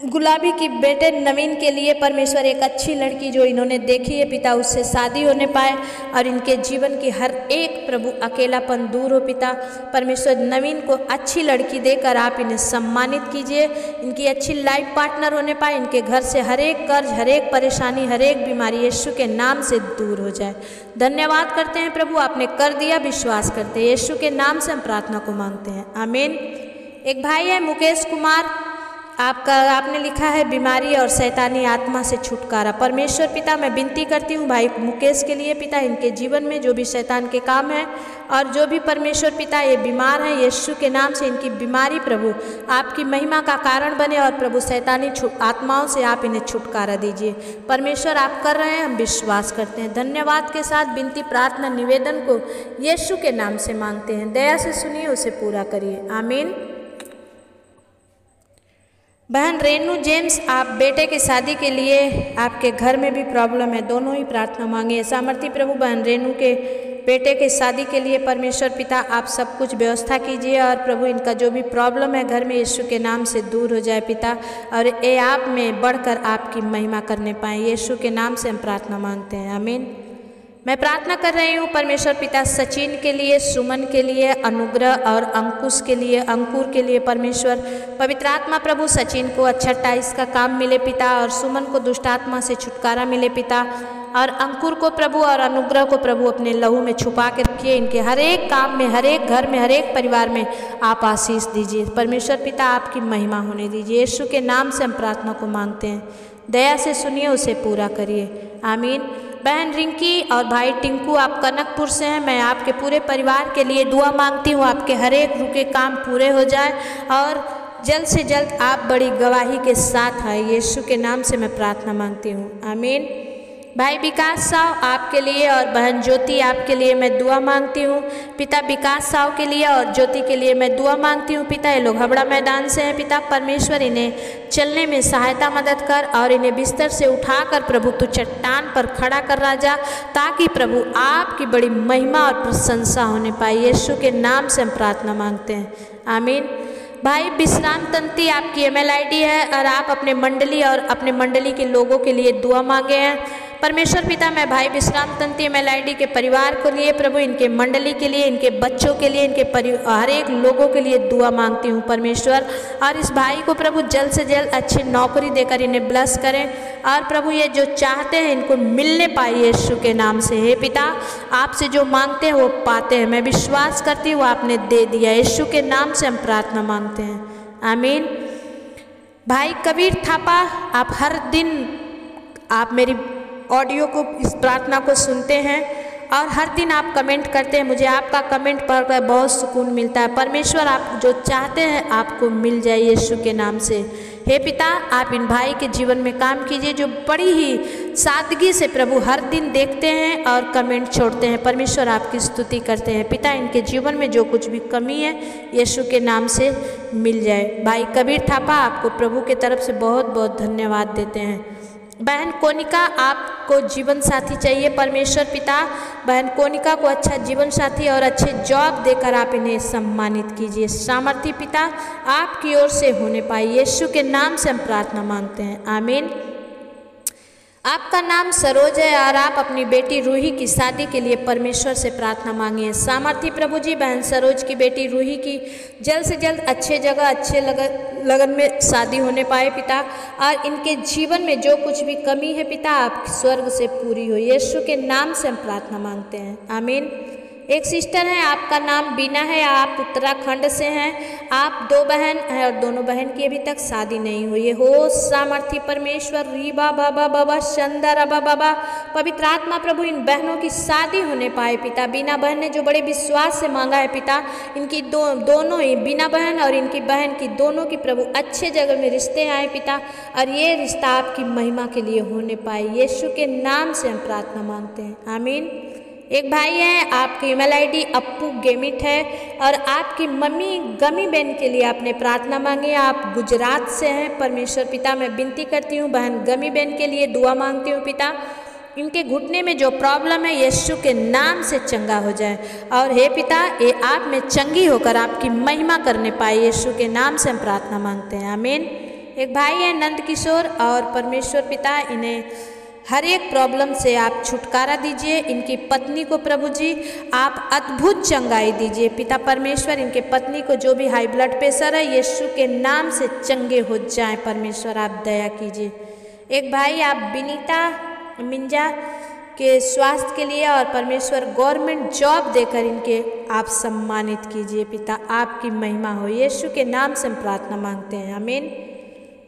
गुलाबी की बेटे नवीन के लिए परमेश्वर एक अच्छी लड़की जो इन्होंने देखी है पिता उससे शादी होने पाए और इनके जीवन की हर एक प्रभु अकेलापन दूर हो पिता। परमेश्वर नवीन को अच्छी लड़की देकर आप इन्हें सम्मानित कीजिए, इनकी अच्छी लाइफ पार्टनर होने पाए, इनके घर से हर एक कर्ज, हर एक परेशानी, हर एक बीमारी यीशु के नाम से दूर हो जाए। धन्यवाद करते हैं प्रभु, आपने कर दिया, विश्वास करते हैं। यीशु के नाम से हम प्रार्थना को मांगते हैं, आमीन। एक भाई है मुकेश कुमार, आपने लिखा है बीमारी और शैतानी आत्मा से छुटकारा। परमेश्वर पिता मैं विनती करती हूँ भाई मुकेश के लिए पिता, इनके जीवन में जो भी शैतान के काम है और जो भी परमेश्वर पिता ये बीमार है यीशु के नाम से इनकी बीमारी प्रभु आपकी महिमा का कारण बने और प्रभु शैतानी आत्माओं से आप इन्हें छुटकारा दीजिए। परमेश्वर आप कर रहे हैं, हम विश्वास करते हैं। धन्यवाद के साथ विनती प्रार्थना निवेदन को यीशु के नाम से मांगते हैं। दया से सुनिए, उसे पूरा करिए, आमीन। बहन रेनू जेम्स आप बेटे की शादी के लिए आपके घर में भी प्रॉब्लम है, दोनों ही प्रार्थना मांगे। सामर्थी प्रभु बहन रेनू के बेटे के शादी के लिए परमेश्वर पिता आप सब कुछ व्यवस्था कीजिए और प्रभु इनका जो भी प्रॉब्लम है घर में यीशु के नाम से दूर हो जाए पिता, और ये आप में बढ़कर आपकी महिमा करने पाएँ। यीशु के नाम से हम प्रार्थना मांगते हैं, आमीन। मैं प्रार्थना कर रही हूँ परमेश्वर पिता सचिन के लिए, सुमन के लिए, अनुग्रह और अंकुश के लिए, अंकुर के लिए। परमेश्वर पवित्र आत्मा प्रभु सचिन को अच्छा टाइल्स का काम मिले पिता और सुमन को दुष्ट आत्मा से छुटकारा मिले पिता, और अंकुर को प्रभु और अनुग्रह को प्रभु अपने लहू में छुपा के रखिए। इनके हर एक काम में, हर एक घर में, हर एक परिवार में आप आशीष दीजिए। परमेश्वर पिता आपकी महिमा होने दीजिए। यीशु के नाम से हम प्रार्थना को मांगते हैं। दया से सुनिए, उसे पूरा करिए, आमीन। बहन रिंकी और भाई टिंकू आप कनकपुर से हैं, मैं आपके पूरे परिवार के लिए दुआ मांगती हूँ। आपके हर एक रुके काम पूरे हो जाए और जल्द से जल्द आप बड़ी गवाही के साथ आए। यीशु के नाम से मैं प्रार्थना मांगती हूँ, आमीन। भाई विकास साव आपके लिए और बहन ज्योति आपके लिए मैं दुआ मांगती हूँ। पिता विकास साव के लिए और ज्योति के लिए मैं दुआ मांगती हूँ पिता। ये लोग हबड़ा मैदान से हैं पिता। परमेश्वर इन्हें चलने में सहायता मदद कर और इन्हें बिस्तर से उठाकर प्रभु तू चट्टान पर खड़ा कर राजा, ताकि प्रभु आपकी बड़ी महिमा और प्रशंसा होने पाए। यीशु के नाम से हम प्रार्थना मांगते हैं, आमीन। भाई विश्राम तंती आपकी email ID है और आप अपने मंडली और अपने मंडली के लोगों के लिए दुआ मांगे हैं। परमेश्वर पिता मैं भाई विश्राम तंती email ID के परिवार को लिए प्रभु, इनके मंडली के लिए, इनके बच्चों के लिए, इनके हर एक लोगों के लिए दुआ मांगती हूँ परमेश्वर। और इस भाई को प्रभु जल्द से जल्द अच्छी नौकरी देकर इन्हें ब्लेस करें और प्रभु ये जो चाहते हैं इनको मिलने पाए यीशु के नाम से। हे पिता आपसे जो मांगते हैं वो पाते हैं, मैं विश्वास करती हूँ आपने दे दिया। यीशु के नाम से हम प्रार्थना मांगते हैं, आमीन। भाई कबीर थापा आप हर दिन आप मेरी ऑडियो को, इस प्रार्थना को सुनते हैं और हर दिन आप कमेंट करते हैं। मुझे आपका कमेंट पढ़कर बहुत सुकून मिलता है। परमेश्वर आप जो चाहते हैं आपको मिल जाए यीशु के नाम से। हे पिता आप इन भाई के जीवन में काम कीजिए जो बड़ी ही सादगी से प्रभु हर दिन देखते हैं और कमेंट छोड़ते हैं। परमेश्वर आपकी स्तुति करते हैं पिता। इनके जीवन में जो कुछ भी कमी है यीशु के नाम से मिल जाए। भाई कबीर थापा आपको प्रभु के तरफ से बहुत बहुत धन्यवाद देते हैं। बहन कोनिका आपको जीवन साथी चाहिए परमेश्वर पिता। बहन कोनिका को अच्छा जीवन साथी और अच्छे जॉब देकर आप इन्हें सम्मानित कीजिए। सामर्थी पिता आपकी ओर से होने पाए। यीशु के नाम से हम प्रार्थना मांगते हैं, आमीन। आपका नाम सरोज है और आप अपनी बेटी रूही की शादी के लिए परमेश्वर से प्रार्थना मांगिए। सामर्थी प्रभु जी बहन सरोज की बेटी रूही की जल्द से जल्द अच्छे जगह, अच्छे लगन में शादी होने पाए पिता, और इनके जीवन में जो कुछ भी कमी है पिता आप स्वर्ग से पूरी हो। यीशु के नाम से हम प्रार्थना मांगते हैं, आमीन। एक सिस्टर हैं, आपका नाम बीना है, आप उत्तराखंड से हैं। आप 2 बहन हैं और दोनों बहन की अभी तक शादी नहीं हुई है। हो सामर्थी परमेश्वर रीबा बाबा बाबा शंदर बाबा बाबा पवित्र आत्मा प्रभु इन बहनों की शादी होने पाए पिता। बीना बहन ने जो बड़े विश्वास से मांगा है पिता, इनकी दोनों ही बीना बहन और इनकी बहन की दोनों की प्रभु अच्छे जगह में रिश्ते आए पिता, और ये रिश्ता आपकी महिमा के लिए होने पाए। यीशु के नाम से हम प्रार्थना मांगते हैं, आमीन। एक भाई है, आपकी ईमेल आईडी अप्पू गेमिट है और आपकी मम्मी गमी बहन के लिए आपने प्रार्थना मांगी। आप गुजरात से हैं। परमेश्वर पिता मैं विनती करती हूँ बहन गमी बहन के लिए दुआ मांगती हूँ पिता। इनके घुटने में जो प्रॉब्लम है यीशु के नाम से चंगा हो जाए, और हे पिता ये आप में चंगी होकर आपकी महिमा करने पाए। यीशु के नाम से हम प्रार्थना मांगते हैं, आमीन। एक भाई है नंद किशोर, और परमेश्वर पिता इन्हें हर एक प्रॉब्लम से आप छुटकारा दीजिए। इनकी पत्नी को प्रभु जी आप अद्भुत चंगाई दीजिए पिता परमेश्वर। इनके पत्नी को जो भी हाई ब्लड प्रेशर है यीशु के नाम से चंगे हो जाएं परमेश्वर, आप दया कीजिए। एक भाई आप विनीता मिंजा के स्वास्थ्य के लिए और परमेश्वर गवर्नमेंट जॉब देकर इनके आप सम्मानित कीजिए पिता, आपकी महिमा हो। यीशु के नाम से हम प्रार्थना मांगते हैं, आमीन।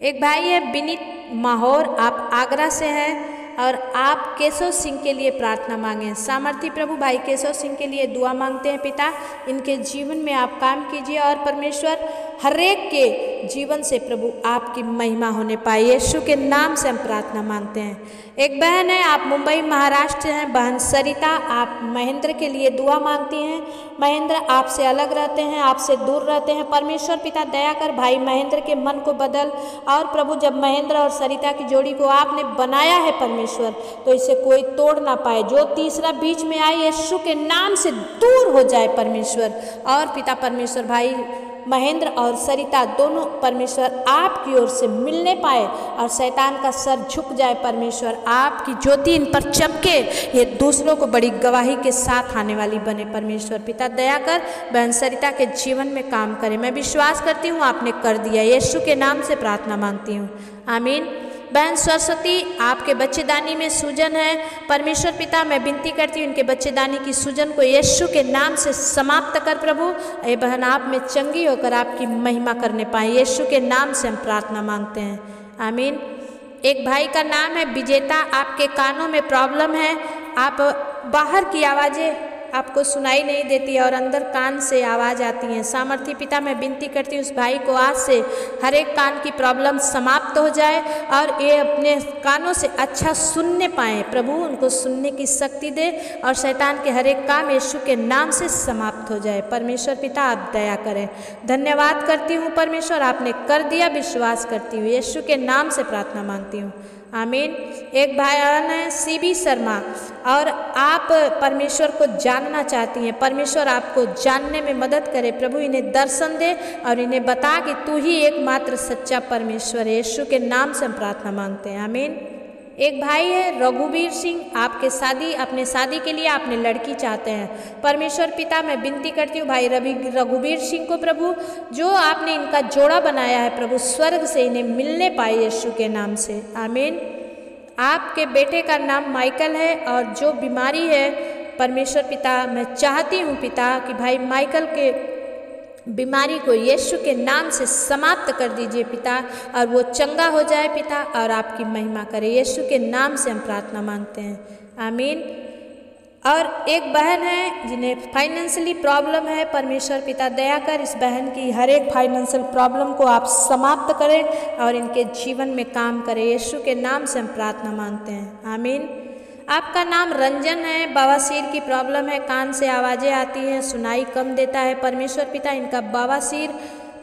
एक भाई है विनीत माहौर, आप आगरा से हैं और आप केशव सिंह के लिए प्रार्थना मांगे। सामर्थी प्रभु भाई केशव सिंह के लिए दुआ मांगते हैं पिता, इनके जीवन में आप काम कीजिए और परमेश्वर हर एक के जीवन से प्रभु आपकी महिमा होने पाए। यीशु के नाम से हम प्रार्थना मांगते हैं। एक बहन है, आप मुंबई महाराष्ट्र से हैं, बहन सरिता, आप महेंद्र के लिए दुआ मांगती हैं। महेंद्र आपसे अलग रहते हैं, आपसे दूर रहते हैं। परमेश्वर पिता दया कर भाई महेंद्र के मन को बदल, और प्रभु जब महेंद्र और सरिता की जोड़ी को आपने बनाया है परमेश्वर, तो इसे कोई तोड़ ना पाए। जो तीसरा बीच में आए यीशु के नाम से दूर हो जाए परमेश्वर। और पिता परमेश्वर भाई महेंद्र और सरिता दोनों परमेश्वर आपकी ओर से मिलने पाए और शैतान का सर झुक जाए परमेश्वर। आपकी ज्योति इन पर चमके, ये दूसरों को बड़ी गवाही के साथ आने वाली बने परमेश्वर। पिता दया कर बहन सरिता के जीवन में काम करें। मैं विश्वास करती हूँ आपने कर दिया। यीशु के नाम से प्रार्थना मांगती हूँ, आमीन। बहन सरस्वती, आपके बच्चेदानी में सूजन है। परमेश्वर पिता मैं विनती करती हूँ इनके बच्चेदानी की सूजन को यीशु के नाम से समाप्त कर प्रभु। ये बहन आप में चंगी होकर आपकी महिमा करने पाए। यीशु के नाम से हम प्रार्थना मांगते हैं, आमीन। एक भाई का नाम है विजेता, आपके कानों में प्रॉब्लम है। आप बाहर की आवाज़ें आपको सुनाई नहीं देती और अंदर कान से आवाज़ आती है। सामर्थी पिता मैं विनती करती हूँ उस भाई को आज से हर एक कान की प्रॉब्लम समाप्त हो जाए और ये अपने कानों से अच्छा सुनने पाएँ। प्रभु उनको सुनने की शक्ति दे और शैतान के हर एक काम यीशु के नाम से समाप्त हो जाए। परमेश्वर पिता आप दया करें। धन्यवाद करती हूँ परमेश्वर, आपने कर दिया, विश्वास करती हूँ। यीशु के नाम से प्रार्थना मांगती हूँ, आमीन। एक बहन है सीबी शर्मा, और आप परमेश्वर को जानना चाहती हैं। परमेश्वर आपको जानने में मदद करे। प्रभु इन्हें दर्शन दे और इन्हें बता कि तू ही एकमात्र सच्चा परमेश्वर है। यीशु के नाम से हम प्रार्थना मांगते हैं, आमीन। एक भाई है रघुवीर सिंह, आपके अपने शादी के लिए आपने लड़की चाहते हैं। परमेश्वर पिता मैं विनती करती हूँ भाई रघुवीर सिंह को प्रभु, जो आपने इनका जोड़ा बनाया है प्रभु, स्वर्ग से इन्हें मिलने पाए यीशु के नाम से, आमीन। आपके बेटे का नाम माइकल है और जो बीमारी है परमेश्वर पिता मैं चाहती हूँ पिता कि भाई माइकल के बीमारी को यीशु के नाम से समाप्त कर दीजिए पिता, और वो चंगा हो जाए पिता और आपकी महिमा करे। यीशु के नाम से हम प्रार्थना मांगते हैं, आमीन। और एक बहन है जिन्हें फाइनेंशियली प्रॉब्लम है। परमेश्वर पिता दया कर इस बहन की हर एक फाइनेंशियल प्रॉब्लम को आप समाप्त करें और इनके जीवन में काम करें। यीशु के नाम से हम प्रार्थना मांगते हैं, आमीन। आपका नाम रंजन है, बवासीर की प्रॉब्लम है, कान से आवाज़ें आती हैं, सुनाई कम देता है। परमेश्वर पिता इनका बवासीर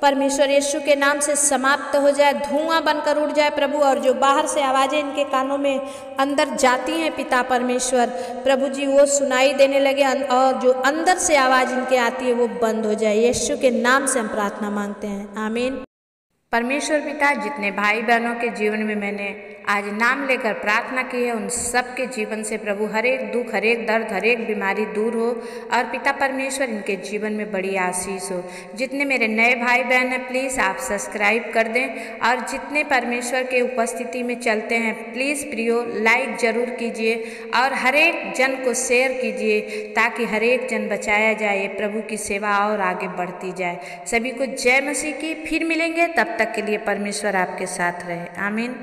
परमेश्वर यीशु के नाम से समाप्त हो जाए, धुआं बनकर उड़ जाए प्रभु। और जो बाहर से आवाज़ें इनके कानों में अंदर जाती हैं पिता परमेश्वर प्रभु जी, वो सुनाई देने लगे और जो अंदर से आवाज़ इनके आती है वो बंद हो जाए। यीशु के नाम से हम प्रार्थना मांगते हैं, आमीन। परमेश्वर पिता, जितने भाई बहनों के जीवन में मैंने आज नाम लेकर प्रार्थना की है, उन सब के जीवन से प्रभु हर एक दुख, हर एक दर्द, हर एक बीमारी दूर हो और पिता परमेश्वर इनके जीवन में बड़ी आशीष हो। जितने मेरे नए भाई बहन हैं, प्लीज़ आप सब्सक्राइब कर दें और जितने परमेश्वर के उपस्थिति में चलते हैं, प्लीज़ प्रियो लाइक ज़रूर कीजिए और हर एक जन को शेयर कीजिए ताकि हर एक जन बचाया जाए, प्रभु की सेवा और आगे बढ़ती जाए। सभी को जय मसीह की। फिर मिलेंगे, तब तक के लिए परमेश्वर आपके साथ रहे। आमीन।